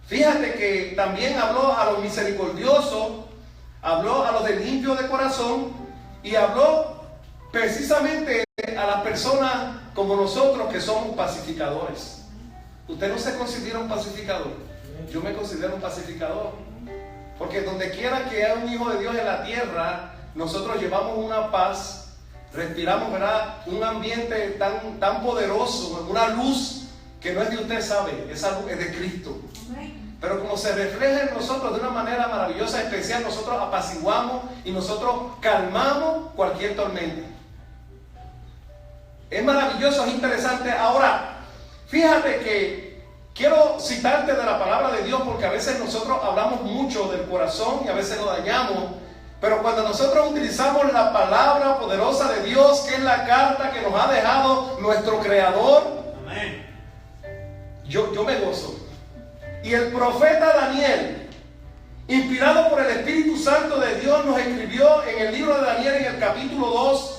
Fíjate que también habló a los misericordiosos, habló a los de limpio de corazón y habló precisamente a las personas como nosotros que somos pacificadores. ¿Usted no se considera un pacificador? Yo me considero un pacificador. Porque donde quiera que haya un hijo de Dios en la tierra, nosotros llevamos una paz, respiramos, ¿verdad?, un ambiente tan poderoso, una luz que no es de usted, sabe, esa luz es de Cristo. Pero como se refleja en nosotros de una manera maravillosa, especial, nosotros apaciguamos y nosotros calmamos cualquier tormenta. Es maravilloso, es interesante. Ahora, fíjate que quiero citarte de la palabra de Dios, porque a veces nosotros hablamos mucho del corazón y a veces lo dañamos. Pero cuando nosotros utilizamos la palabra poderosa de Dios, que es la carta que nos ha dejado nuestro Creador, amén, yo me gozo. Y el profeta Daniel, inspirado por el Espíritu Santo de Dios, nos escribió en el libro de Daniel, en el capítulo 2,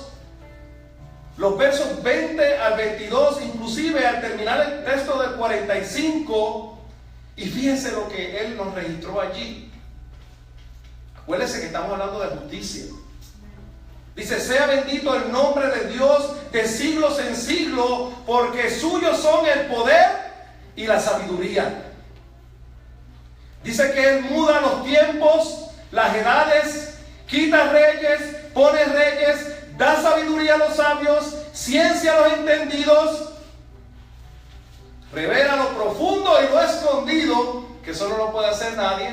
los versos 20 al 22, inclusive al terminar el texto del 45, y fíjense lo que él nos registró allí. Acuérdense que estamos hablando de justicia. Dice: sea bendito el nombre de Dios de siglos en siglos, porque suyos son el poder y la sabiduría. Dice que Él muda los tiempos, las edades, quita reyes, pone reyes, da sabiduría a los sabios, ciencia a los entendidos, revela lo profundo y lo escondido, que eso no lo puede hacer nadie.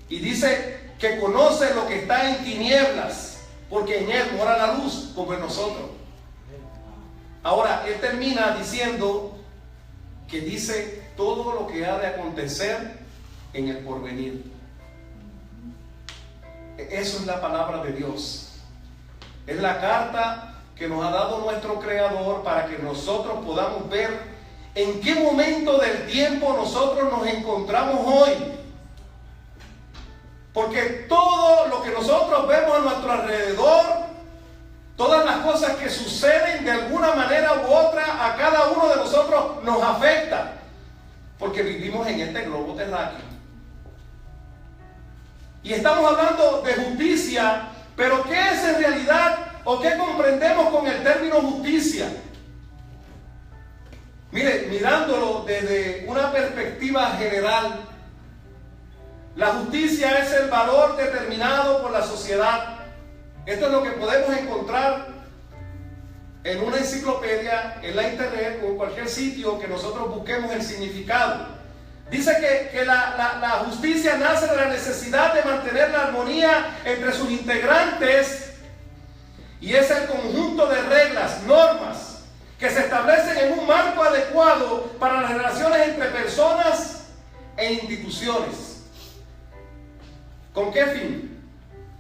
Y dice que conoce lo que está en tinieblas, porque en Él mora la luz, como en nosotros. Ahora, Él termina diciendo que dice todo lo que ha de acontecer en el porvenir. Eso es la palabra de Dios. Es la carta que nos ha dado nuestro Creador para que nosotros podamos ver en qué momento del tiempo nosotros nos encontramos hoy. Porque todo lo que nosotros vemos a nuestro alrededor, todas las cosas que suceden de alguna manera u otra a cada uno de nosotros nos afecta. Porque vivimos en este globo terráqueo. Y estamos hablando de justicia, pero ¿qué es en realidad o qué comprendemos con el término justicia? Mire, mirándolo desde una perspectiva general, la justicia es el valor determinado por la sociedad. Esto es lo que podemos encontrar en una enciclopedia, en la internet o en cualquier sitio que nosotros busquemos el significado. Dice que la justicia nace de la necesidad de mantener la armonía entre sus integrantes, y es el conjunto de reglas, normas, que se establecen en un marco adecuado para las relaciones entre personas e instituciones. ¿Con qué fin?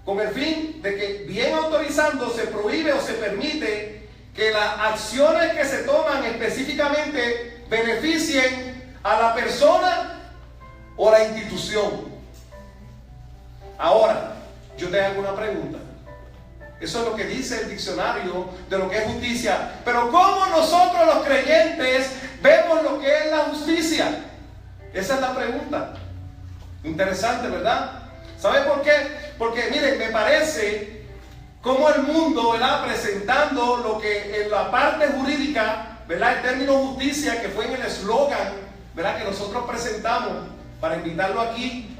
Con el fin de que, bien autorizando, se prohíbe o se permite que las acciones que se toman específicamente beneficien a la persona o a la institución. Ahora, yo te hago una pregunta. Eso es lo que dice el diccionario de lo que es justicia. Pero ¿cómo nosotros los creyentes vemos lo que es la justicia? Esa es la pregunta. Interesante, ¿verdad? ¿Sabe por qué? Porque, miren, me parece como el mundo, ¿verdad?, presentando lo que en la parte jurídica, ¿verdad?, el término justicia, que fue en el eslogan, ¿verdad?, que nosotros presentamos para invitarlo aquí.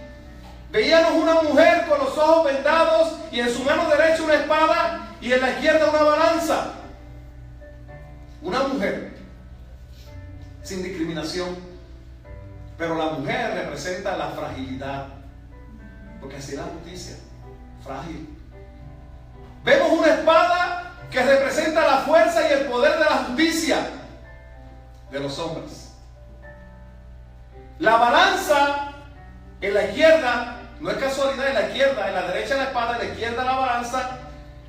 Veíamos una mujer con los ojos vendados y en su mano derecha una espada y en la izquierda una balanza. Una mujer sin discriminación, pero la mujer representa la fragilidad, porque así es la justicia, frágil. Vemos una espada que representa la fuerza y el poder de la justicia de los hombres. La balanza en la izquierda, no es casualidad, en la izquierda, en la derecha la espada, en la izquierda la balanza,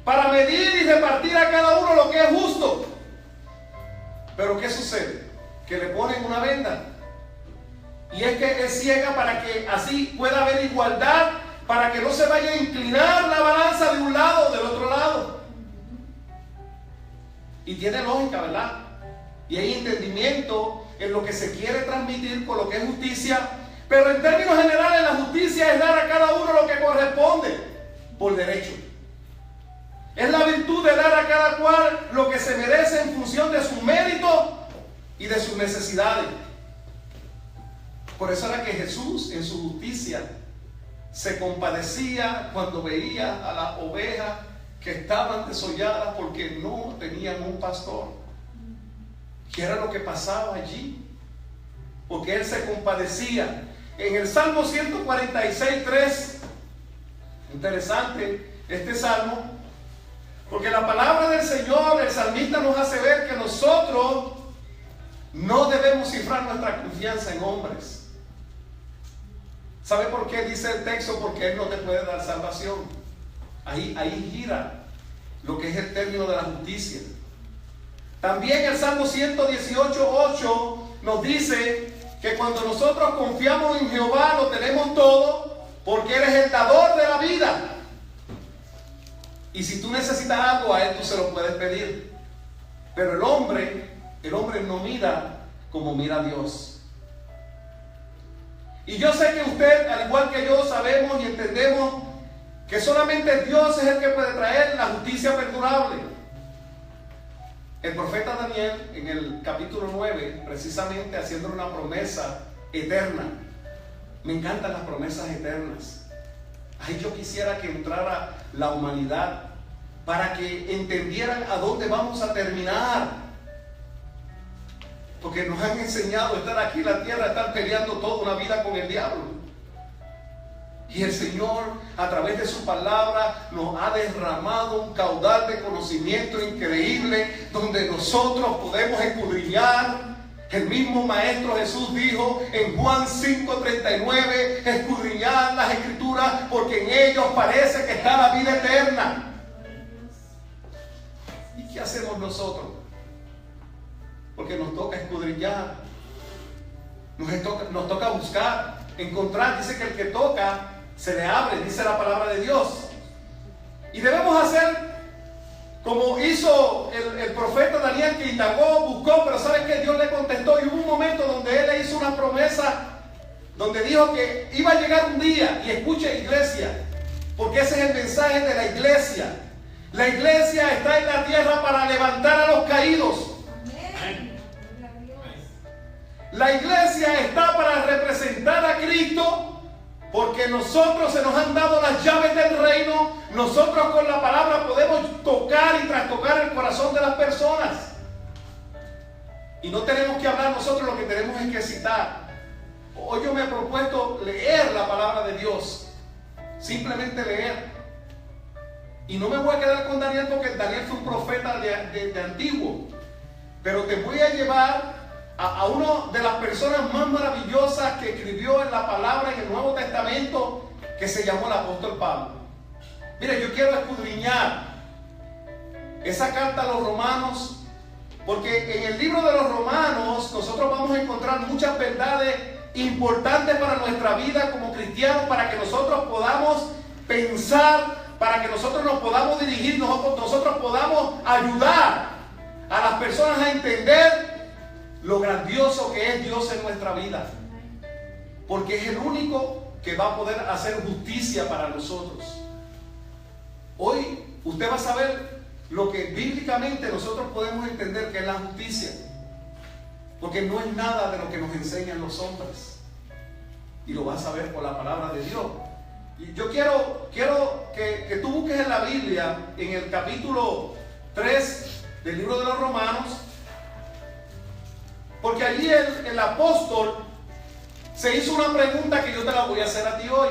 para medir y repartir a cada uno lo que es justo. Pero ¿qué sucede? Que le ponen una venda. Y es que es ciega para que así pueda haber igualdad, para que no se vaya a inclinar la balanza de un lado o del otro lado. Y tiene lógica, ¿verdad? Y hay entendimiento en lo que se quiere transmitir con lo que es justicia. Pero en términos generales la justicia es dar a cada uno lo que corresponde por derecho. Es la virtud de dar a cada cual lo que se merece en función de su mérito y de sus necesidades. Por eso era que Jesús en su justicia se compadecía cuando veía a las ovejas que estaban desolladas porque no tenían un pastor. ¿Qué era lo que pasaba allí? Porque Él se compadecía. En el Salmo 146:3, interesante este salmo, porque la palabra del Señor, el salmista nos hace ver que nosotros no debemos cifrar nuestra confianza en hombres. ¿Sabe por qué dice el texto? Porque Él no te puede dar salvación. Ahí gira lo que es el término de la justicia. También el Salmo 118:8 nos dice que cuando nosotros confiamos en Jehová lo tenemos todo, porque Él es el dador de la vida. Y si tú necesitas algo, a Él tú se lo puedes pedir. Pero el hombre no mira como mira Dios. Y yo sé que usted, al igual que yo, sabemos y entendemos que solamente Dios es el que puede traer la justicia perdurable. El profeta Daniel, en el capítulo 9, precisamente haciendo una promesa eterna. Me encantan las promesas eternas. Ay, yo quisiera que entrara la humanidad para que entendieran a dónde vamos a terminar. Porque nos han enseñado a estar aquí en la tierra, a estar peleando toda una vida con el diablo. Y el Señor, a través de su palabra, nos ha derramado un caudal de conocimiento increíble, donde nosotros podemos escudriñar. El mismo Maestro Jesús dijo en Juan 5:39, escudriñad las Escrituras, porque en ellos parece que está la vida eterna. ¿Y qué hacemos nosotros? Porque nos toca escudriñar, nos toca buscar, encontrar. Dice que el que toca se le abre, dice la palabra de Dios. Y debemos hacer como hizo el profeta Daniel, que indagó, buscó, pero ¿sabes qué? Dios le contestó, y hubo un momento donde Él le hizo una promesa, donde dijo que iba a llegar un día. Y escuche, iglesia, porque ese es el mensaje de la iglesia. La iglesia está en la tierra para levantar a los caídos. La iglesia está para representar a Cristo, porque nosotros se nos han dado las llaves del reino. Nosotros con la palabra podemos tocar y trastocar el corazón de las personas. Y no tenemos que hablar nosotros, lo que tenemos es que citar. Hoy yo me he propuesto leer la palabra de Dios. Simplemente leer. Y no me voy a quedar con Daniel, porque Daniel fue un profeta de antiguo. Pero te voy a llevar a una de las personas más maravillosas que escribió en la palabra en el Nuevo Testamento, que se llamó el apóstol Pablo. Mire, yo quiero escudriñar esa carta a los romanos, porque en el libro de los romanos nosotros vamos a encontrar muchas verdades importantes para nuestra vida como cristianos, para que nosotros podamos pensar, para que nosotros nos podamos dirigir, nosotros podamos ayudar a las personas a entender lo grandioso que es Dios en nuestra vida, porque es el único que va a poder hacer justicia para nosotros. Hoy usted va a saber lo que bíblicamente nosotros podemos entender que es la justicia, porque no es nada de lo que nos enseñan los hombres, y lo vas a saber por la palabra de Dios. Y yo quiero que tú busques en la Biblia, en el capítulo 3 del libro de los Romanos, porque allí el apóstol se hizo una pregunta que yo te la voy a hacer a ti hoy.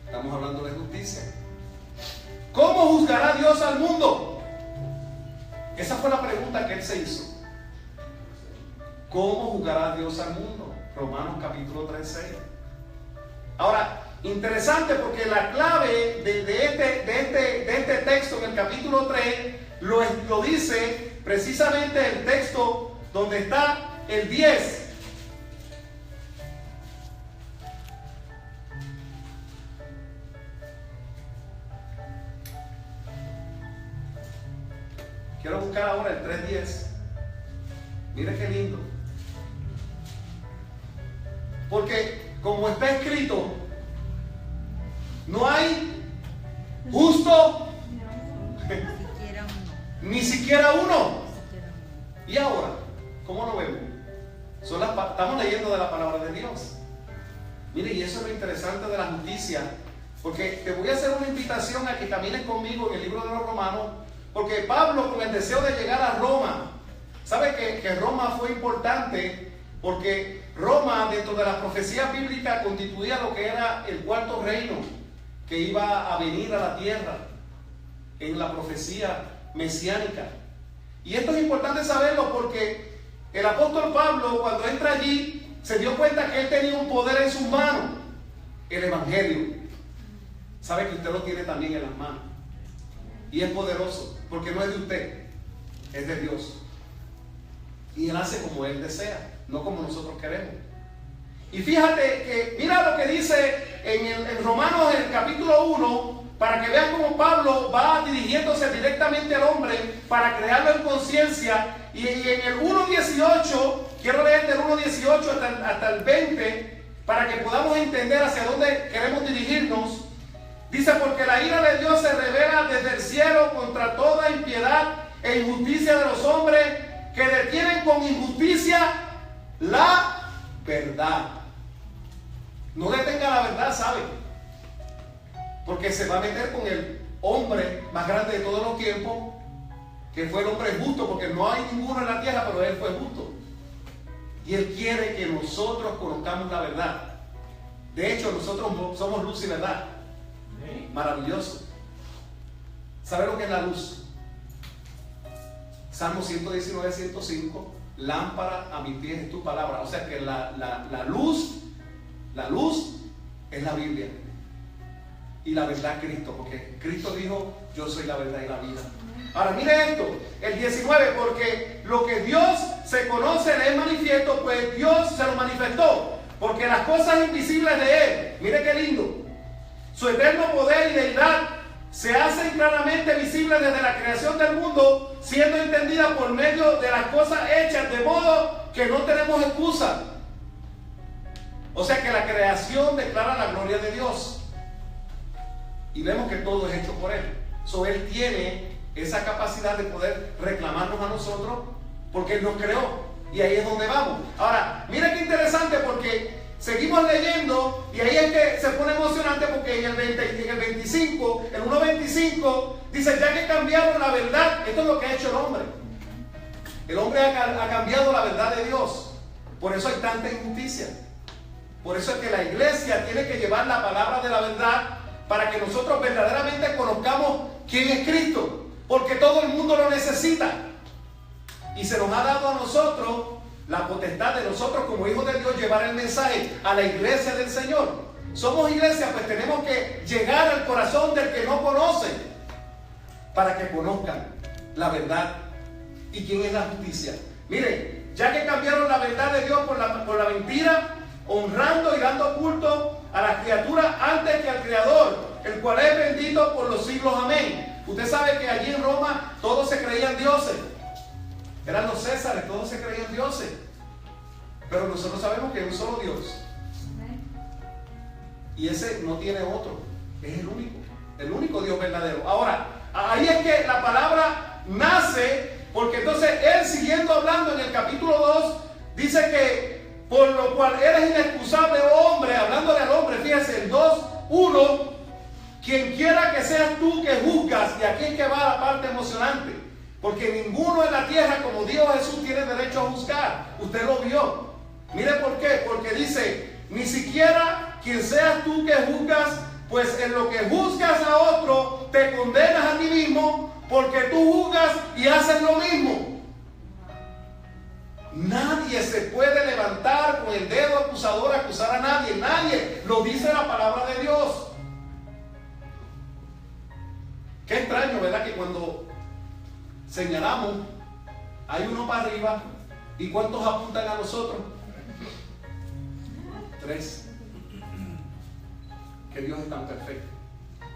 Estamos hablando de justicia. ¿Cómo juzgará Dios al mundo? Esa fue la pregunta que él se hizo. ¿Cómo juzgará Dios al mundo? Romanos capítulo 3:6. Ahora, interesante, porque la clave de este texto en el capítulo 3 lo dice precisamente el texto donde está el 10. Quiero buscar ahora el 3:10. Mire qué lindo. Porque como está escrito, no hay justo ni siquiera uno. Y ahora, ¿cómo lo vemos? Estamos leyendo de la palabra de Dios. Mire, y eso es lo interesante de la justicia, porque te voy a hacer una invitación a que camines conmigo en el libro de los Romanos, porque Pablo, con el deseo de llegar a Roma, sabe que Roma fue importante, porque Roma, dentro de las profecías bíblicas, constituía lo que era el cuarto reino que iba a venir a la tierra en la profecía mesiánica. Y esto es importante saberlo porque el apóstol Pablo, cuando entra allí, se dio cuenta que él tenía un poder en sus manos, el evangelio. Sabe que usted lo tiene también en las manos. Y es poderoso, porque no es de usted, es de Dios. Y él hace como él desea, no como nosotros queremos. Y fíjate que, mira lo que dice en Romanos, en el capítulo 1, para que vean cómo Pablo va dirigiéndose directamente al hombre para crearlo en conciencia. Y en el 1.18, quiero leer del 1.18 hasta el 20, para que podamos entender hacia dónde queremos dirigirnos. Dice: porque la ira de Dios se revela desde el cielo contra toda impiedad e injusticia de los hombres que detienen con injusticia la verdad. No detenga la verdad, ¿sabe? Porque se va a meter con el hombre más grande de todos los tiempos, que fue el hombre justo, porque no hay ninguno en la tierra, pero él fue justo. Y él quiere que nosotros conozcamos la verdad. De hecho, nosotros somos luz y verdad. Maravilloso. ¿Sabe lo que es la luz? Salmo 119, 105. Lámpara a mis pies es tu palabra. O sea que la luz es la Biblia. Y la verdad Cristo, porque Cristo dijo: yo soy la verdad y la vida. Ahora mire esto, el 19, porque lo que Dios se conoce le es manifiesto, pues Dios se lo manifestó, porque las cosas invisibles de Él, mire qué lindo, su eterno poder y deidad se hacen claramente visibles desde la creación del mundo, siendo entendidas por medio de las cosas hechas, de modo que no tenemos excusa. O sea que la creación declara la gloria de Dios. Y vemos que todo es hecho por Él. Él tiene esa capacidad de poder reclamarnos a nosotros, porque Él nos creó. Y ahí es donde vamos. Ahora, mira qué interesante, porque seguimos leyendo y ahí es que se pone emocionante, porque en el 25, el 1.25, dice: ya que cambiaron la verdad. Esto es lo que ha hecho el hombre. El hombre ha cambiado la verdad de Dios. Por eso hay tanta injusticia. Por eso es que la iglesia tiene que llevar la palabra de la verdad, para que nosotros verdaderamente conozcamos quién es Cristo, porque todo el mundo lo necesita. Y se nos ha dado a nosotros la potestad de nosotros como hijos de Dios llevar el mensaje a la iglesia del Señor. Somos iglesia, pues tenemos que llegar al corazón del que no conoce, para que conozcan la verdad y quién es la justicia. Miren, ya que cambiaron la verdad de Dios por la mentira, honrando y dando culto a la criatura antes que al Creador, el cual es bendito por los siglos. Amén. Usted sabe que allí en Roma todos se creían dioses. Eran los Césares, todos se creían dioses. Pero nosotros sabemos que hay un solo Dios. Y ese no tiene otro. Es el único Dios verdadero. Ahora, ahí es que la palabra nace, porque entonces él, siguiendo hablando en el capítulo 2, dice que por lo cual eres inexcusable, oh hombre, hablándole al hombre, fíjese, el 2:1, quien quiera que seas tú que juzgas. Y aquí es que va la parte emocionante, porque ninguno en la tierra, como dijo Jesús, tiene derecho a juzgar. Usted lo vio. Mire por qué, porque dice: ni siquiera quien seas tú que juzgas, pues en lo que juzgas a otro te condenas a ti mismo, porque tú juzgas y haces lo mismo. Nadie se puede levantar con el dedo acusador a acusar a nadie. Nadie. Lo dice la palabra de Dios. Qué extraño, ¿verdad? Que cuando señalamos, hay uno para arriba. ¿Y cuántos apuntan a nosotros? 3. Que Dios es tan perfecto.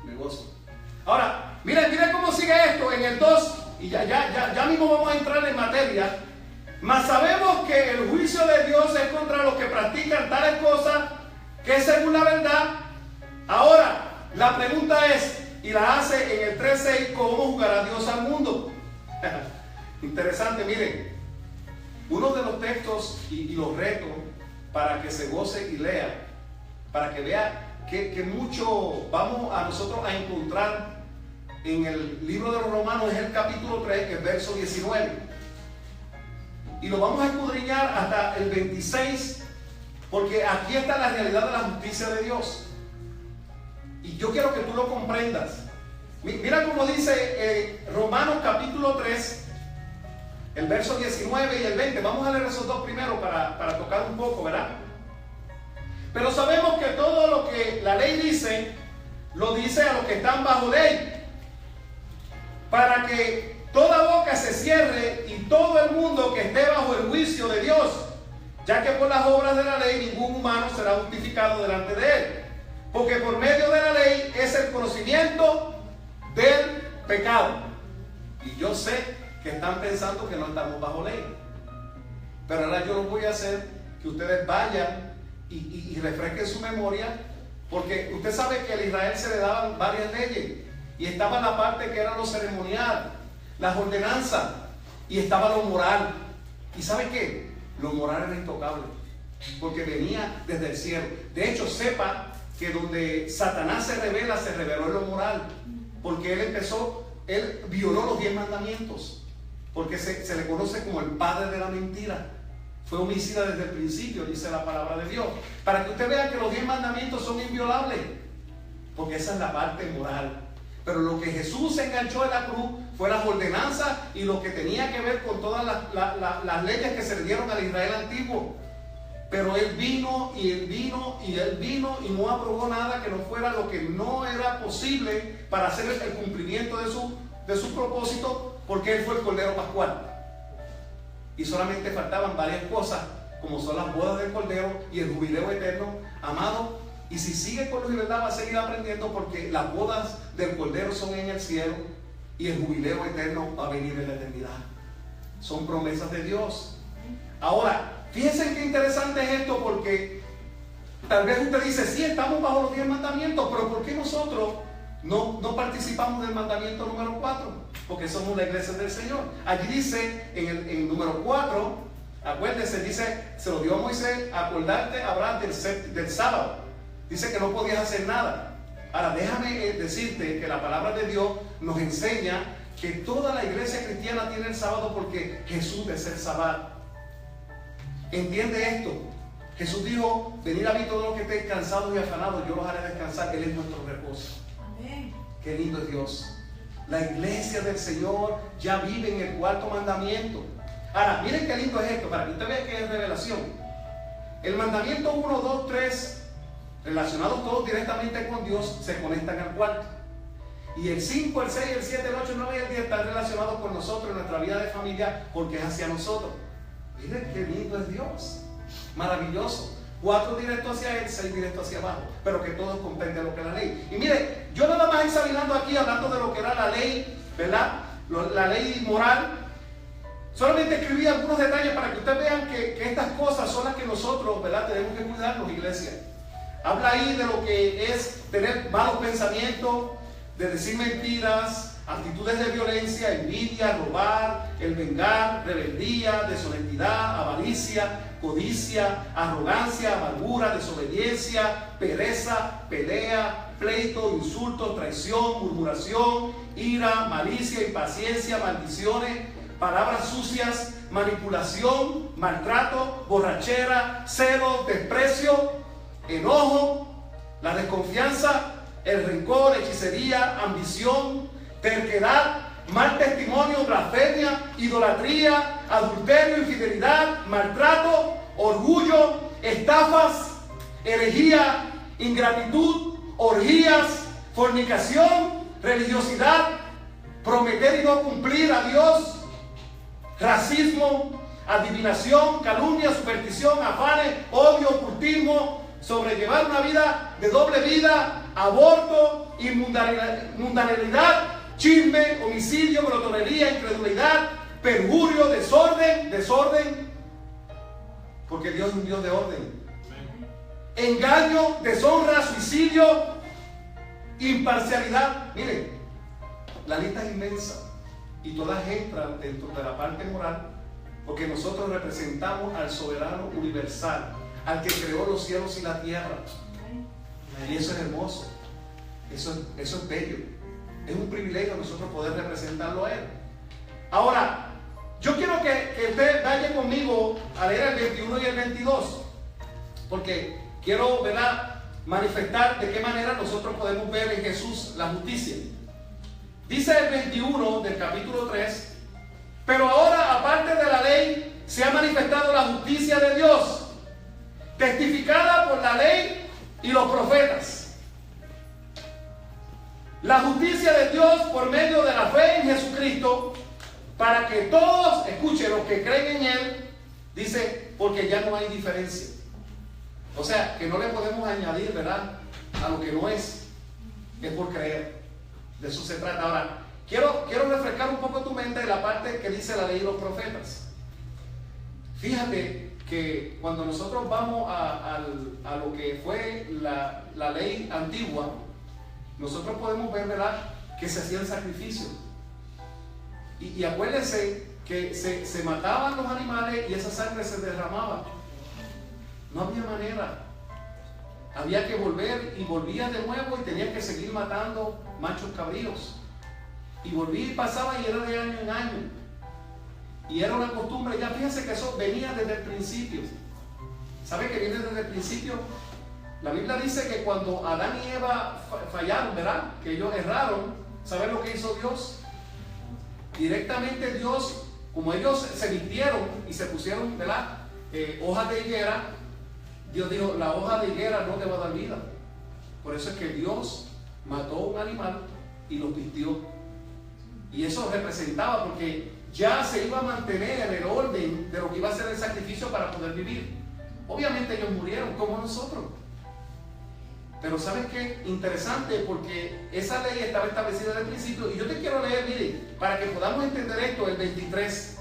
Me gozo. Ahora, miren cómo sigue esto en el 2. Y ya mismo vamos a entrar en materia. Mas sabemos que el juicio de Dios es contra los que practican tales cosas, que es según la verdad. Ahora, la pregunta es, y la hace en el 3:6, ¿cómo jugará Dios al mundo? Interesante, miren, uno de los textos y los retos para que se goce y lea, para que vea que mucho vamos a nosotros a encontrar en el libro de los Romanos, es el capítulo 3, el verso 19. Y lo vamos a escudriñar hasta el 26, porque aquí está la realidad de la justicia de Dios. Y yo quiero que tú lo comprendas. Mira cómo dice Romanos capítulo 3, el verso 19 y el 20. Vamos a leer esos dos primero para tocar un poco, ¿verdad? Pero sabemos que todo lo que la ley dice, lo dice a los que están bajo ley, para que toda boca se cierre y todo el mundo que esté bajo el juicio de Dios, ya que por las obras de la ley ningún humano será justificado delante de él, porque por medio de la ley es el conocimiento del pecado. Y yo sé que están pensando que no estamos bajo ley, pero ahora yo lo voy a hacer que ustedes vayan y refresquen su memoria, porque usted sabe que a Israel se le daban varias leyes, y estaba la parte que era lo ceremonial, las ordenanzas, y estaba lo moral. ¿Y sabe qué? Lo moral era intocable, porque venía desde el cielo. De hecho, sepa que donde Satanás se reveló en lo moral, porque él violó los 10 mandamientos, porque se le conoce como el padre de la mentira. Fue homicida desde el principio, dice la palabra de Dios, para que usted vea que los 10 mandamientos son inviolables, porque esa es la parte moral. Pero lo que Jesús se enganchó en la cruz fue las ordenanzas y lo que tenía que ver con todas las leyes que se le dieron al Israel antiguo. Pero Él vino y no aprobó nada que no fuera lo que no era posible para hacer el cumplimiento de su propósito, porque Él fue el Cordero Pascual. Y solamente faltaban varias cosas, como son las bodas del Cordero y el jubileo eterno. Amado, y si sigue con la libertad va a seguir aprendiendo, porque las bodas del Cordero son en el cielo y el jubileo eterno va a venir en la eternidad. Son promesas de Dios. Ahora, fíjense qué interesante es esto, porque tal vez usted dice, sí, estamos bajo los 10 mandamientos, pero ¿por qué nosotros no participamos del mandamiento número 4? Porque somos la iglesia del Señor. Allí dice, en el número 4, acuérdense, dice, se lo dio a Moisés, acordarte, Abraham, del sábado. Dice que no podías hacer nada. Ahora, déjame decirte que la palabra de Dios nos enseña que toda la iglesia cristiana tiene el sábado, porque Jesús es el sábado. ¿Entiende esto? Jesús dijo, venid a mí todos los que estén cansados y afanados, yo los haré descansar. Él es nuestro reposo. Amén. Qué lindo es Dios. La iglesia del Señor ya vive en el 4º mandamiento. Ahora, miren qué lindo es esto, para que usted vea que es revelación. El mandamiento 1, 2, 3, relacionados todos directamente con Dios, se conectan al 4. Y el 5, el 6, el 7, el 8, el 9 y el 10 están relacionados con nosotros en nuestra vida de familia, porque es hacia nosotros. Miren qué lindo es Dios. Maravilloso. 4 directo hacia Él, 6 directo hacia abajo, pero que todos comprenden lo que es la ley. Y mire, yo nada más examinando aquí, hablando de lo que era la ley, ¿verdad? La ley moral, solamente escribí algunos detalles para que ustedes vean que estas cosas son las que nosotros, ¿verdad?, tenemos que cuidarnos, iglesia. Habla ahí de lo que es tener malos pensamientos, de decir mentiras, actitudes de violencia, envidia, robar, el vengar, rebeldía, deshonestidad, avaricia, codicia, arrogancia, amargura, desobediencia, pereza, pelea, pleito, insulto, traición, murmuración, ira, malicia, impaciencia, maldiciones, palabras sucias, manipulación, maltrato, borrachera, celos, desprecio, enojo, la desconfianza, el rencor, hechicería, ambición, terquedad, mal testimonio, blasfemia, idolatría, adulterio, infidelidad, maltrato, orgullo, estafas, herejía, ingratitud, orgías, fornicación, religiosidad, prometer y no cumplir a Dios, racismo, adivinación, calumnia, superstición, afanes, odio, ocultismo, sobrellevar una vida de doble vida, aborto, mundanalidad, chisme, homicidio, glotonería, incredulidad, perjurio, desorden, porque Dios es un Dios de orden. engaño, deshonra, suicidio, imparcialidad. Miren, la lista es inmensa y todas entran dentro de la parte moral, porque nosotros representamos al soberano universal, al que creó los cielos y la tierra. Y eso es hermoso, eso es bello. Es un privilegio nosotros poder representarlo a Él. Ahora, yo quiero que usted vaya conmigo a leer el 21 y el 22, porque quiero, ¿verdad?, manifestar de qué manera nosotros podemos ver en Jesús la justicia. Dice el 21 del capítulo 3: pero ahora, aparte de la ley, se ha manifestado la justicia de Dios, testificada por la ley y los profetas. La justicia de Dios por medio de la fe en Jesucristo, para que todos, escuchen, los que creen en Él, dice, porque ya no hay diferencia. O sea, que no le podemos añadir, ¿verdad?, a lo que no es por creer. De eso se trata. Ahora, quiero refrescar un poco tu mente en la parte que dice la ley y los profetas. Fíjate que cuando nosotros vamos a lo que fue la ley antigua, nosotros podemos ver, ¿verdad?, que se hacían sacrificios. Y acuérdense que se mataban los animales y esa sangre se derramaba. No había manera. Había que volver y volvía de nuevo y tenía que seguir matando machos cabríos. Y volvía y pasaba y era de año en año. Y era una costumbre. Ya fíjense que eso venía desde el principio. ¿Sabe que viene desde el principio? La Biblia dice que cuando Adán y Eva fallaron, ¿verdad?, que ellos erraron, ¿saben lo que hizo Dios? Directamente Dios, como ellos se vistieron y se pusieron, ¿verdad?, hojas de higuera, Dios dijo, la hoja de higuera no te va a dar vida. Por eso es que Dios mató un animal y lo vistió. Y eso representaba, porque ya se iba a mantener el orden de lo que iba a ser el sacrificio para poder vivir. Obviamente ellos murieron como nosotros. Pero ¿sabes qué? Interesante, porque esa ley estaba establecida desde el principio. Y yo te quiero leer, mire, para que podamos entender esto, el 23,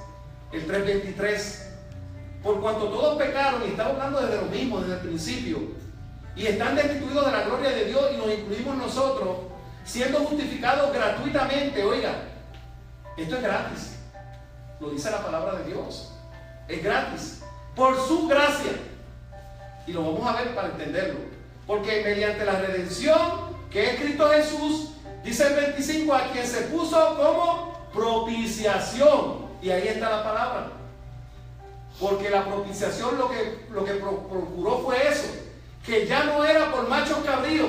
el 3:23. Por cuanto todos pecaron, y estamos hablando desde lo mismo, desde el principio, y están destituidos de la gloria de Dios, y nos incluimos nosotros, siendo justificados gratuitamente. Oiga, esto es gratis. Lo dice la palabra de Dios. Es gratis. Por su gracia. Y lo vamos a ver para entenderlo. Porque mediante la redención que es Cristo Jesús, dice el 25, a quien se puso como propiciación. Y ahí está la palabra. Porque la propiciación lo que procuró fue eso. Que ya no era por machos cabríos.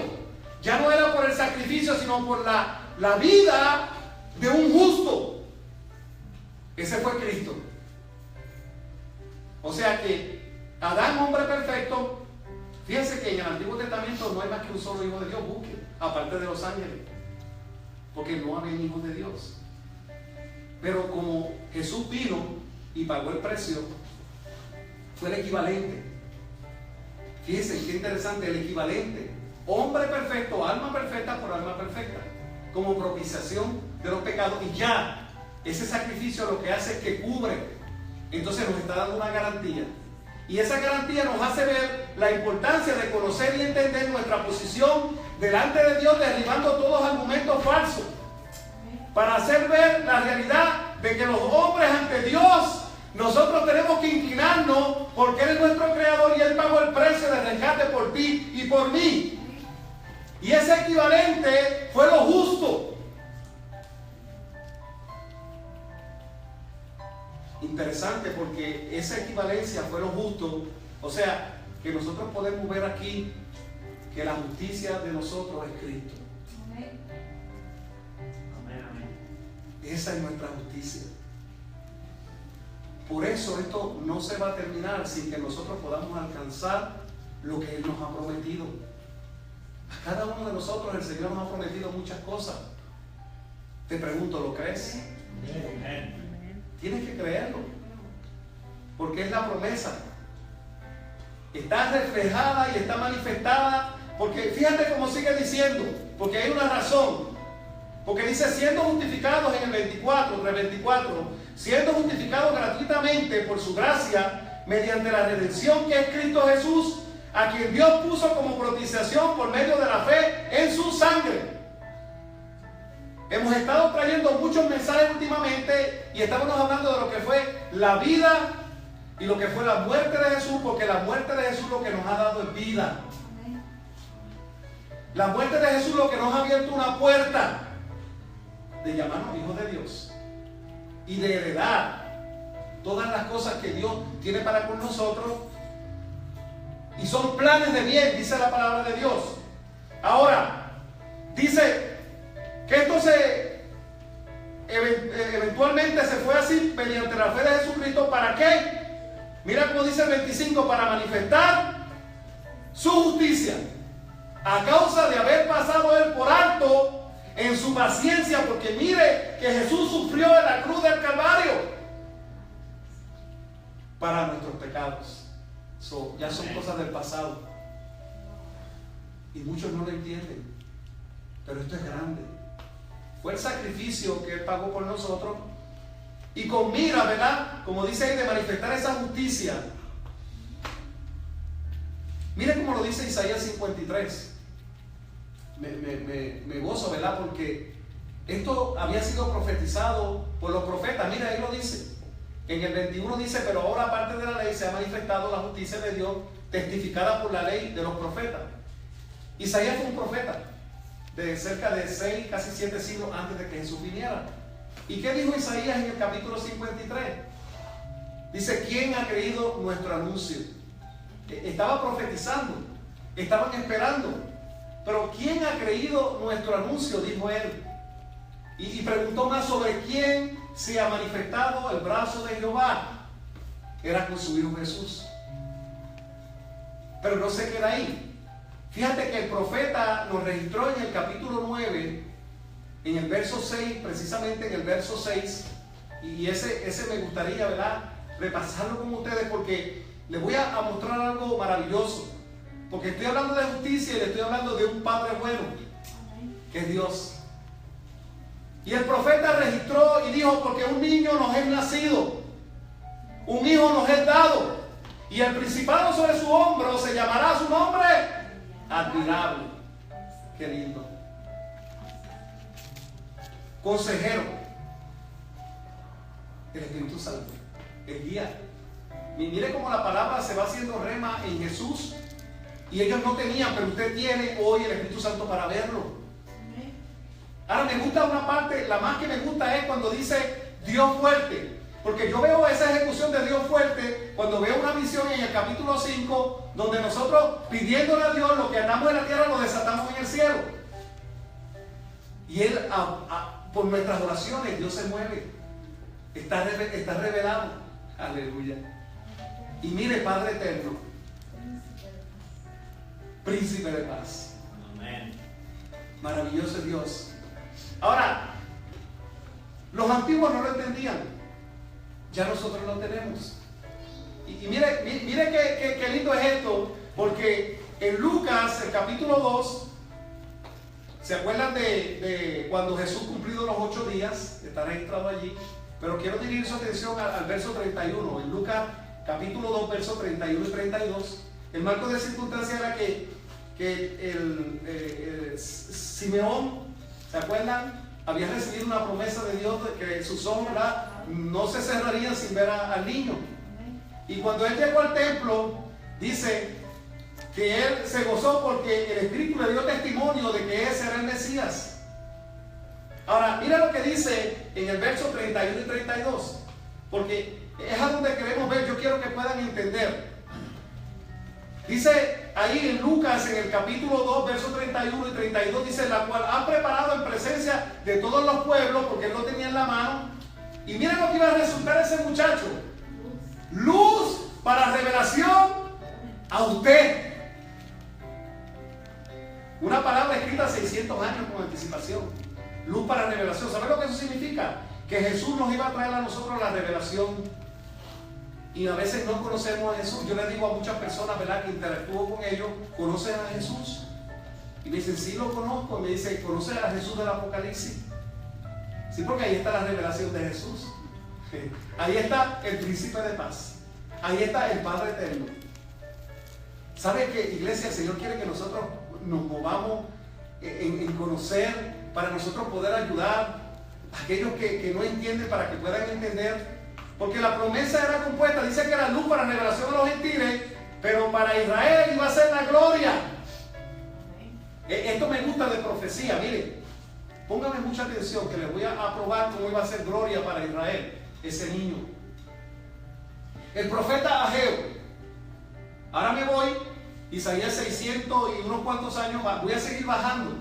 Ya no era por el sacrificio, sino por la vida de un justo. Ese fue Cristo. O sea que Adán, hombre perfecto. Fíjense que en el Antiguo Testamento no hay más que un solo hijo de Dios, busque, aparte de los ángeles, porque no había hijos de Dios. Pero como Jesús vino y pagó el precio, fue el equivalente. Fíjense qué interesante, el equivalente. Hombre perfecto, alma perfecta por alma perfecta, como propiciación de los pecados. Y ya, ese sacrificio lo que hace es que cubre. Entonces nos está dando una garantía. Y esa garantía nos hace ver la importancia de conocer y entender nuestra posición delante de Dios, derribando todos los argumentos falsos, para hacer ver la realidad de que los hombres ante Dios, nosotros tenemos que inclinarnos, porque Él es nuestro creador y Él pagó el precio de rescate por ti y por mí. Y ese equivalente fue lo justo. Interesante, porque esa equivalencia fue lo justo. O sea, que nosotros podemos ver aquí que la justicia de nosotros es Cristo. Amén. Esa es nuestra justicia. Por eso esto no se va a terminar sin que nosotros podamos alcanzar lo que Él nos ha prometido. A cada uno de nosotros el Señor nos ha prometido muchas cosas. Te pregunto, ¿lo crees? Amén. Tienes que creerlo, porque es la promesa. Está reflejada y está manifestada, porque fíjate cómo sigue diciendo, porque hay una razón. Porque dice, siendo justificados en el 24, siendo justificados gratuitamente por su gracia, mediante la redención que es Cristo Jesús, a quien Dios puso como propiciación por medio de la fe en su sangre. Hemos estado trayendo muchos mensajes últimamente y estamos hablando de lo que fue la vida y lo que fue la muerte de Jesús, porque la muerte de Jesús lo que nos ha dado es vida. La muerte de Jesús lo que nos ha abierto una puerta de llamarnos hijos de Dios y de heredar todas las cosas que Dios tiene para con nosotros, y son planes de bien, dice la palabra de Dios. Ahora, dice que esto eventualmente se fue así mediante la fe de Jesucristo. ¿Para qué? Mira cómo dice el 25: para manifestar su justicia, a causa de haber pasado él por alto en su paciencia, porque mire que Jesús sufrió en la cruz del Calvario para nuestros pecados. Ya son cosas del pasado y muchos no lo entienden, pero esto es grande. Fue el sacrificio que él pagó por nosotros, y con mira, ¿verdad? Como dice ahí, de manifestar esa justicia. Mire cómo lo dice Isaías 53. Me gozo, ¿verdad? Porque esto había sido profetizado por los profetas. Mira, ahí lo dice. En el 21 dice: pero ahora, aparte de la ley, se ha manifestado la justicia de Dios, testificada por la ley de los profetas. Isaías fue un profeta de cerca de 6, casi 7 siglos antes de que Jesús viniera. ¿Y qué dijo Isaías en el capítulo 53? Dice: ¿quién ha creído nuestro anuncio? Estaba profetizando, estaban esperando, pero ¿quién ha creído nuestro anuncio?, dijo él. Y preguntó más sobre quién se ha manifestado el brazo de Jehová. Era con su Hijo Jesús. Pero no se queda ahí. Fíjate que el profeta nos registró en el capítulo 9, en el verso 6, precisamente en el verso 6, y ese me gustaría, ¿verdad?, repasarlo con ustedes, porque les voy a mostrar algo maravilloso. Porque estoy hablando de justicia y le estoy hablando de un Padre bueno, que es Dios. Y el profeta registró y dijo: porque un niño nos es nacido, un hijo nos es dado, y el principado sobre su hombro, se llamará su nombre Admirable. Qué lindo. Consejero, el Espíritu Santo, el guía. Y mire cómo la palabra se va haciendo rema en Jesús, y ellos no tenían, pero usted tiene hoy el Espíritu Santo para verlo. Ahora, me gusta una parte, la más que me gusta es cuando dice Dios fuerte, porque yo veo esa ejecución de Dios fuerte cuando veo una visión en el capítulo 5, donde nosotros, pidiéndole a Dios, lo que atamos en la tierra lo desatamos en el cielo, y Él, por nuestras oraciones, Dios se mueve, está revelado. Aleluya. Y mire, Padre eterno, Príncipe de paz. Amén. Maravilloso Dios. Ahora, los antiguos no lo entendían, ya nosotros lo tenemos. Y mire qué lindo es esto, porque en Lucas, el capítulo 2, ¿se acuerdan de cuando Jesús cumplido los 8 días? Está registrado allí, pero quiero dirigir su atención al verso 31, en Lucas capítulo 2, versos 31 y 32. El marco de circunstancia era que Simeón, ¿se acuerdan?, había recibido una promesa de Dios de que sus ojos no se cerrarían sin ver al niño. Y cuando él llegó al templo, dice que él se gozó porque el Espíritu le dio testimonio de que ese era el Mesías. Ahora, mira lo que dice en el verso 31 y 32, porque es a donde queremos ver. Yo quiero que puedan entender. Dice ahí en Lucas, en el capítulo 2, versos 31 y 32, dice: la cual ha preparado en presencia de todos los pueblos, porque él lo tenía en la mano. Y miren lo que iba a resultar ese muchacho: luz para revelación a usted. Una palabra escrita 600 años con anticipación. Luz para revelación. ¿Sabe lo que eso significa? Que Jesús nos iba a traer a nosotros la revelación. Y a veces no conocemos a Jesús. Yo le digo a muchas personas, ¿verdad?, que interactúo con ellos: ¿conocen a Jesús? Y me dicen: sí, lo conozco. Y me dicen: ¿conocen a Jesús del Apocalipsis? Sí, porque ahí está la revelación de Jesús. Ahí está el Príncipe de paz. Ahí está el Padre eterno. ¿Sabe que, iglesia, el Señor quiere que nosotros nos movamos en conocer, para nosotros poder ayudar a aquellos que no entienden, para que puedan entender? Porque la promesa era compuesta, dice que era luz para revelación de los gentiles, pero para Israel iba a ser la gloria. Esto me gusta de profecía, mire, póngame mucha atención, que les voy a probar cómo iba a ser gloria para Israel, ese niño. El profeta Ageo, ahora me voy, Isaías 600 y unos cuantos años más, voy a seguir bajando.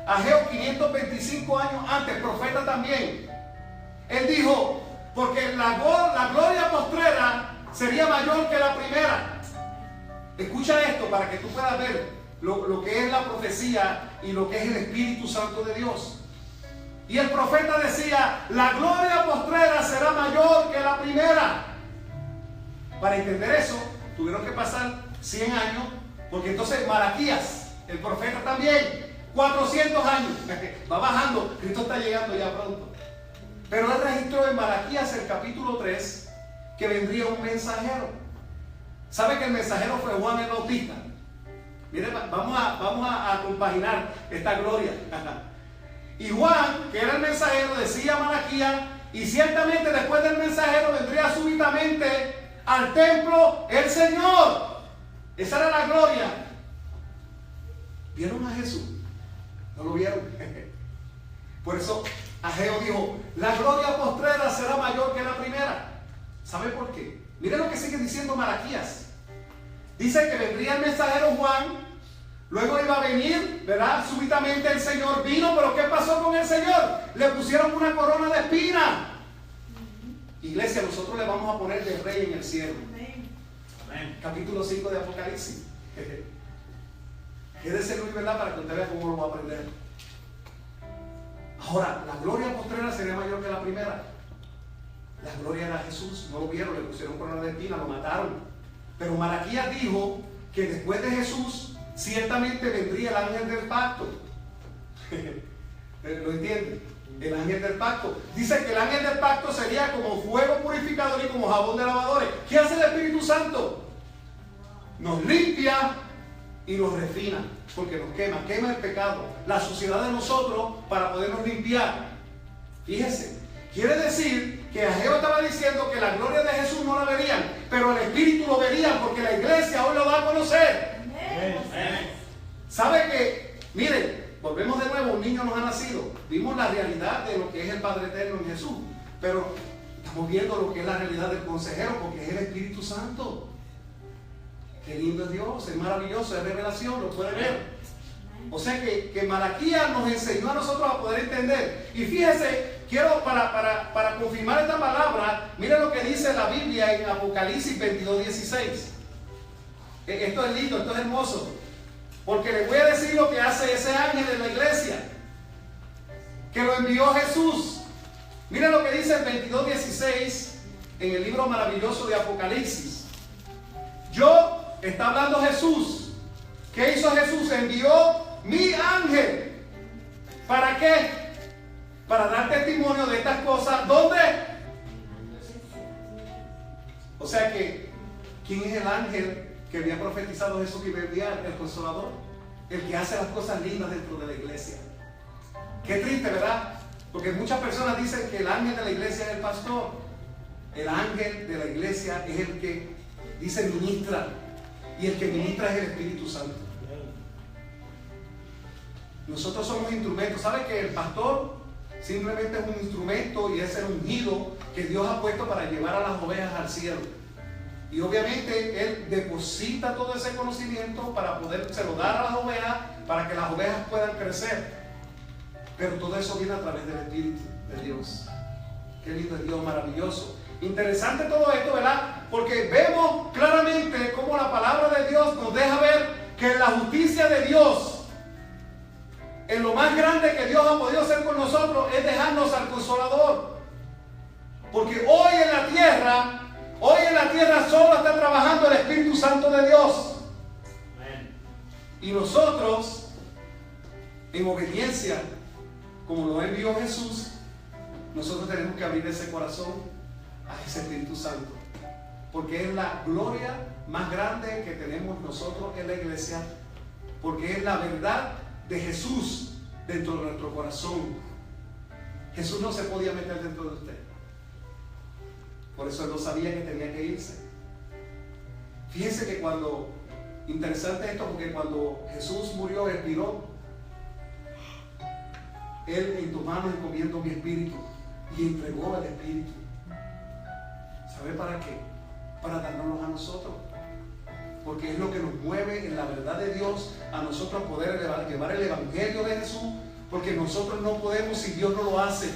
Ageo 525 años antes, profeta también. Él dijo, porque la gloria postrera sería mayor que la primera. Escucha esto para que tú puedas ver lo que es la profecía y lo que es el Espíritu Santo de Dios. Y el profeta decía, la gloria postrera será mayor que la primera. Para entender eso, tuvieron que pasar 100 años, porque entonces Malaquías, el profeta también, 400 años, va bajando, Cristo está llegando ya pronto. Pero él registró en Malaquías el capítulo 3 que vendría un mensajero. ¿Sabe que el mensajero fue Juan el Bautista? Miren, vamos a compaginar esta gloria. Y Juan, que era el mensajero, decía a Malaquías, y ciertamente después del mensajero vendría súbitamente al templo el Señor. Esa era la gloria. ¿Vieron a Jesús? ¿No lo vieron? Por eso Ageo dijo, la gloria postrera será mayor que la primera. ¿Sabe por qué? Miren lo que sigue diciendo Malaquías. Dice que vendría el mensajero Juan, luego iba a venir, ¿verdad? Súbitamente el Señor vino, pero ¿qué pasó con el Señor? Le pusieron una corona de espinas. Iglesia, nosotros le vamos a poner de rey en el cielo. Amén. Capítulo 5 de Apocalipsis. Quédese Luis, ¿verdad? Para que usted vea cómo lo va a aprender. Ahora, la gloria postrera sería mayor que la primera. La gloria era Jesús. No lo vieron, le pusieron corona de espinas, lo mataron. Pero Malaquías dijo que después de Jesús ciertamente vendría el ángel del pacto. ¿Lo entienden? El ángel del pacto. Dice que el ángel del pacto sería como fuego purificador y como jabón de lavadores. ¿Qué hace el Espíritu Santo? Nos limpia y nos refina, porque nos quema el pecado, la suciedad de nosotros, para podernos limpiar. Fíjese, quiere decir que Ageo estaba diciendo que la gloria de Jesús no la verían, pero el Espíritu lo verían, porque la iglesia hoy lo va a conocer. Amén. ¿Sabe que? Miren, volvemos de nuevo, un niño nos ha nacido. Vimos la realidad de lo que es el Padre Eterno en Jesús, pero estamos viendo lo que es la realidad del consejero, porque es el Espíritu Santo. Qué lindo es Dios, es maravilloso, es revelación, lo puede ver. O sea que Malaquías nos enseñó a nosotros a poder entender. Y fíjese, quiero para confirmar esta palabra, miren lo que dice la Biblia en Apocalipsis 22:16. Esto es lindo, esto es hermoso. Porque les voy a decir lo que hace ese ángel en la iglesia, que lo envió Jesús. Miren lo que dice el 22:16 en el libro maravilloso de Apocalipsis. Está hablando Jesús. ¿Qué hizo Jesús? Envió mi ángel. ¿Para qué? Para dar testimonio de estas cosas. ¿Dónde? O sea que, ¿quién es el ángel que había profetizado Jesús que iba a enviar? El Consolador. El que hace las cosas lindas dentro de la iglesia. Qué triste, ¿verdad? Porque muchas personas dicen que el ángel de la iglesia es el pastor. El ángel de la iglesia es el que dice ministra. Y el que ministra es el Espíritu Santo. Nosotros somos instrumentos. ¿Sabe que el pastor simplemente es un instrumento y es el ungido que Dios ha puesto para llevar a las ovejas al cielo? Y obviamente Él deposita todo ese conocimiento para podérselo dar a las ovejas, para que las ovejas puedan crecer. Pero todo eso viene a través del Espíritu de Dios. Qué lindo es Dios, maravilloso. Interesante todo esto, ¿verdad? Porque vemos claramente cómo la palabra de Dios nos deja ver que la justicia de Dios, en lo más grande que Dios ha podido hacer con nosotros, es dejarnos al Consolador. Porque hoy en la tierra solo está trabajando el Espíritu Santo de Dios. Y nosotros, en obediencia, como lo envió Jesús, nosotros tenemos que abrir ese corazón a ese Espíritu Santo, porque es la gloria más grande que tenemos nosotros en la iglesia, porque es la verdad de Jesús dentro de nuestro corazón. Jesús no se podía meter dentro de usted. Por eso él no sabía que tenía que irse. Fíjense que interesante esto, porque cuando Jesús murió, expiró, Él en tu mano encomiendo mi espíritu, y entregó el espíritu. ¿Sabe para qué? Para darnos a nosotros. Porque es lo que nos mueve en la verdad de Dios a nosotros poder llevar el evangelio de Jesús, porque nosotros no podemos si Dios no lo hace.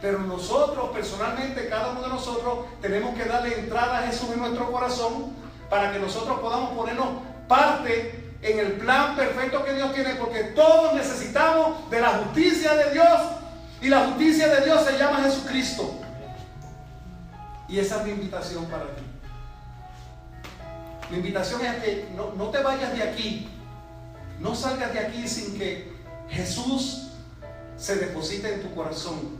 Pero nosotros personalmente, cada uno de nosotros, tenemos que darle entrada a Jesús en nuestro corazón para que nosotros podamos ponernos parte en el plan perfecto que Dios tiene, porque todos necesitamos de la justicia de Dios, y la justicia de Dios se llama Jesucristo. Y esa es mi invitación para ti. Mi invitación es a que no te vayas de aquí, no salgas de aquí sin que Jesús se deposite en tu corazón.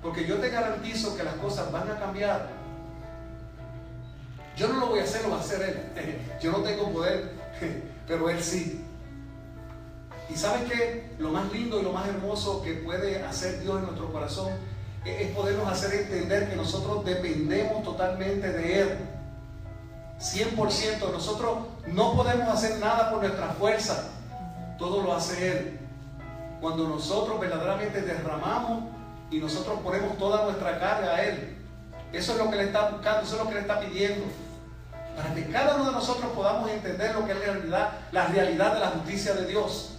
Porque yo te garantizo que las cosas van a cambiar. Yo no lo voy a hacer, lo va a hacer Él. Yo no tengo poder, pero Él sí. Y ¿sabes qué? Lo más lindo y lo más hermoso que puede hacer Dios en nuestro corazón es podernos hacer entender que nosotros dependemos totalmente de Él. 100%. Nosotros no podemos hacer nada por nuestra fuerza. Todo lo hace Él. Cuando nosotros verdaderamente derramamos y nosotros ponemos toda nuestra carga a Él, eso es lo que Él está buscando, eso es lo que Él está pidiendo, para que cada uno de nosotros podamos entender lo que es la realidad de la justicia de Dios.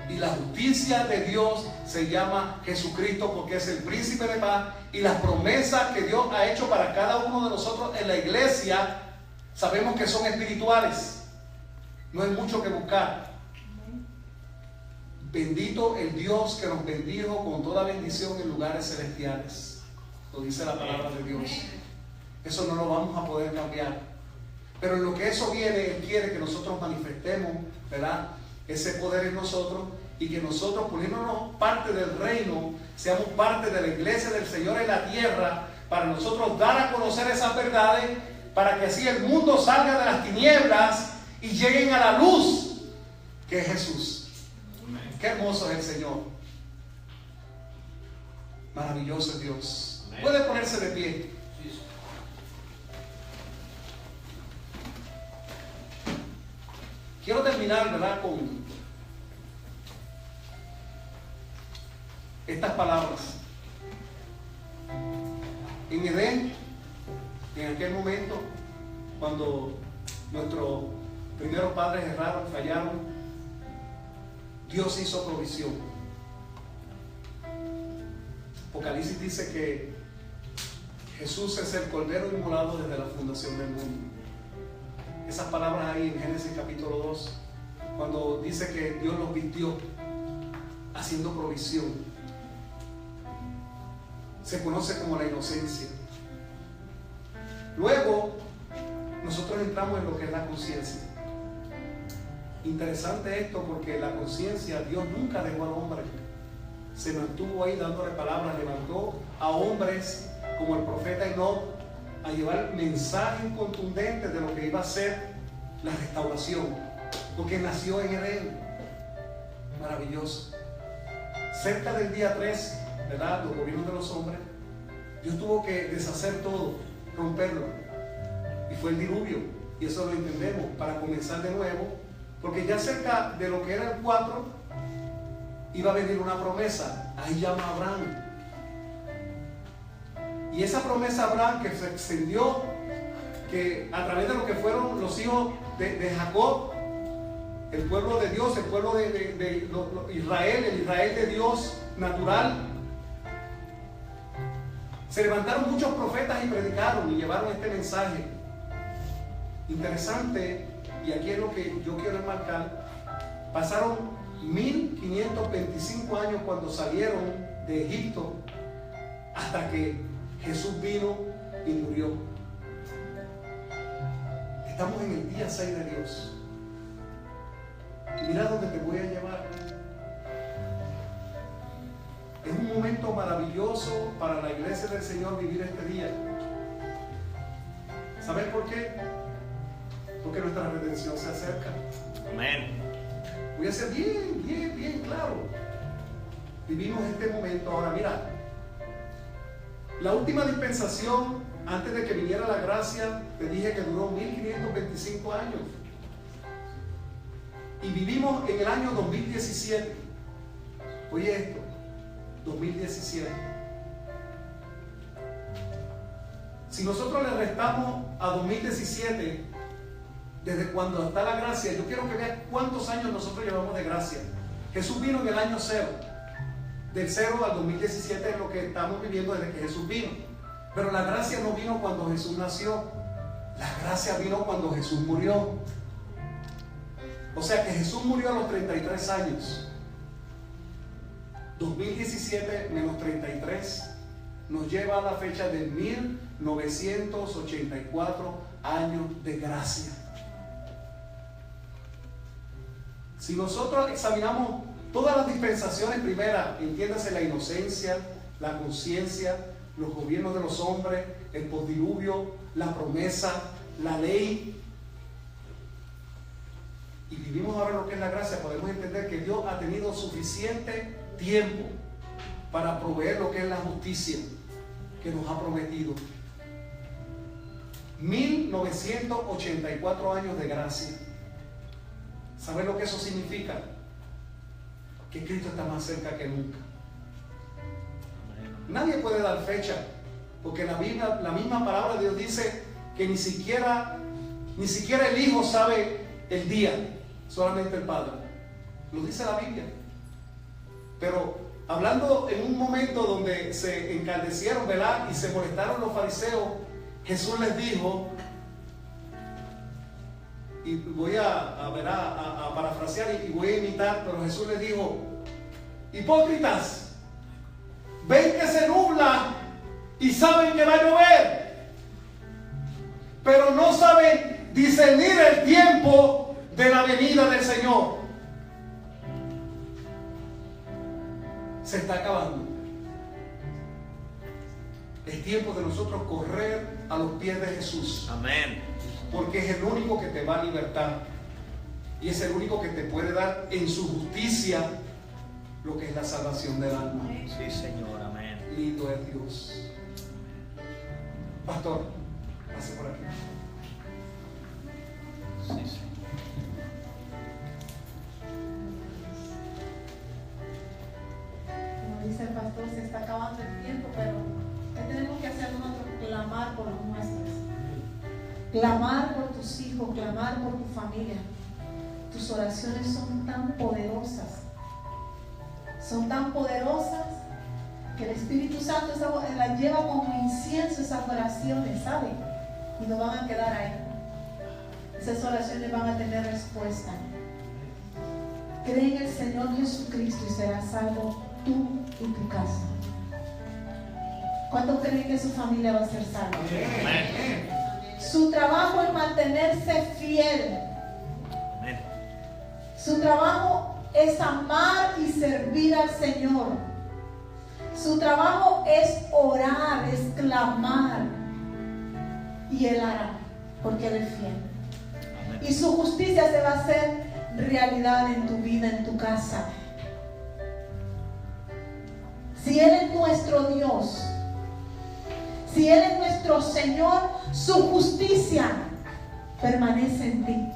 Y la justicia de Dios se llama Jesucristo, porque es el príncipe de paz, y las promesas que Dios ha hecho para cada uno de nosotros en la iglesia sabemos que son espirituales. No hay mucho que buscar. Bendito el Dios que nos bendijo con toda bendición en lugares celestiales. Lo dice la palabra de Dios. Eso no lo vamos a poder cambiar. Pero en lo que eso viene, Él quiere que nosotros manifestemos, ¿verdad?, ese poder en nosotros, y que nosotros, poniéndonos parte del reino, seamos parte de la iglesia del Señor en la tierra, para nosotros dar a conocer esas verdades, para que así el mundo salga de las tinieblas y lleguen a la luz que es Jesús. Qué hermoso es el Señor. Maravilloso es Dios. Puede ponerse de pie. Quiero terminar, ¿verdad?, con estas palabras. En Edén, en aquel momento, cuando nuestros primeros padres erraron, fallaron, Dios hizo provisión. Apocalipsis dice que Jesús es el Cordero inmolado desde la fundación del mundo. Esas palabras ahí en Génesis capítulo 2, cuando dice que Dios los vistió haciendo provisión, se conoce como la inocencia. Luego nosotros entramos en lo que es la conciencia. Interesante esto, porque la conciencia, Dios nunca dejó al hombre, se mantuvo ahí dándole palabras, levantó a hombres como el profeta Enoch a llevar mensajes contundentes de lo que iba a ser la restauración, porque nació en Edén. Maravilloso. Cerca del día 3, ¿verdad?, los gobiernos de los hombres, Dios tuvo que deshacer todo, romperlo, y fue el diluvio, y eso lo entendemos, para comenzar de nuevo, porque ya cerca de lo que era el 4 iba a venir una promesa. Ahí llama a Abraham, y esa promesa a Abraham, que se extendió, que a través de lo que fueron los hijos de Jacob, el pueblo de Dios, el pueblo de Israel, el Israel de Dios natural, se levantaron muchos profetas y predicaron y llevaron este mensaje. Interesante, y aquí es lo que yo quiero enmarcar. Pasaron 1525 años cuando salieron de Egipto, hasta que Jesús vino y murió. Estamos en el día 6 de Dios. Y mira dónde te voy a llevar. Es un momento maravilloso para la iglesia del Señor vivir este día. ¿Saben por qué? Porque nuestra redención se acerca. Amén. Voy a ser bien claro. Vivimos este momento ahora. Mira, la última dispensación, antes de que viniera la gracia, te dije que duró 1525 años. Y vivimos en el año 2017. Oye esto, 2017. Si nosotros le restamos a 2017, desde cuando está la gracia, yo quiero que vean cuántos años nosotros llevamos de gracia. Jesús vino en el año 0. Del 0 al 2017 es lo que estamos viviendo desde que Jesús vino. Pero la gracia no vino cuando Jesús nació. La gracia vino cuando Jesús murió. O sea que Jesús murió a los 33 años. 2017 menos 33 nos lleva a la fecha de 1984 años de gracia. Si nosotros examinamos todas las dispensaciones primeras, entiéndase la inocencia, la conciencia, los gobiernos de los hombres, el postdiluvio, la promesa, la ley, y vivimos ahora lo que es la gracia, podemos entender que Dios ha tenido suficiente tiempo para proveer lo que es la justicia que nos ha prometido. 1984 años de gracia. ¿Saben lo que eso significa? Que Cristo está más cerca que nunca. Nadie puede dar fecha, porque la misma palabra de Dios dice que ni siquiera el Hijo sabe el día, solamente el Padre. Lo dice la Biblia. Pero hablando en un momento donde se encandecieron, ¿verdad?, y se molestaron los fariseos, Jesús les dijo, y voy a parafrasear y voy a imitar, pero Jesús les dijo: hipócritas, ven que se nubla y saben que va a llover, pero no saben discernir el tiempo de la venida del Señor. Se está acabando. Es tiempo de nosotros correr a los pies de Jesús. Amén. Porque es el único que te va a libertar. Y es el único que te puede dar en su justicia lo que es la salvación del alma. Sí, Señor. Amén. Lindo es Dios. Pastor, pase por aquí. Sí, Señor. Como dice el pastor, se está acabando el tiempo, pero ¿qué tenemos que hacer nosotros? Clamar por los nuestros. Clamar por tus hijos, clamar por tu familia. Tus oraciones son tan poderosas. Son tan poderosas que el Espíritu Santo las lleva como incienso, esas oraciones, ¿sabe? Y no van a quedar ahí. Esas oraciones van a tener respuesta. Cree en el Señor Jesucristo y serás salvo tú y tu casa. ¿Cuántos creen que su familia va a ser salva? Amén. Su trabajo es mantenerse fiel. Amén. Su trabajo es amar y servir al Señor. Su trabajo es orar, es clamar. Y Él hará, porque Él es fiel. Amén. Y su justicia se va a hacer realidad en tu vida, en tu casa. Si Él es nuestro Dios, si Él es nuestro Señor, su justicia permanece en ti.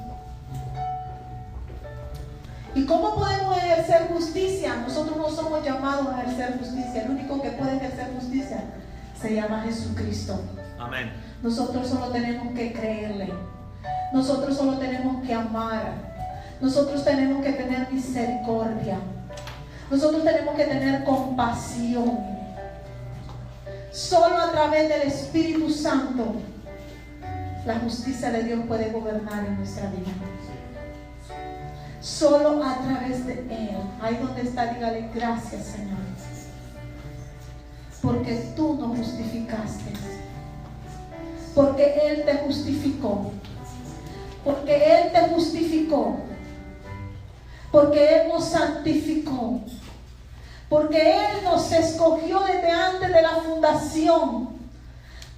¿Y cómo podemos ejercer justicia? Nosotros no somos llamados a ejercer justicia. El único que puede ejercer justicia se llama Jesucristo. Amén. Nosotros solo tenemos que creerle. Nosotros solo tenemos que amar. Nosotros tenemos que tener misericordia. Nosotros tenemos que tener compasión. Solo a través del Espíritu Santo la justicia de Dios puede gobernar en nuestra vida. Solo a través de Él. Ahí donde está, dígale gracias, Señor, porque tú nos justificaste, porque Él te justificó, porque Él te justificó, porque Él nos santificó, porque Él nos escogió desde antes de la fundación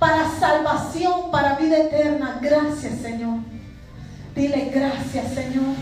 para salvación, para vida eterna. Gracias, Señor. Dile gracias, Señor.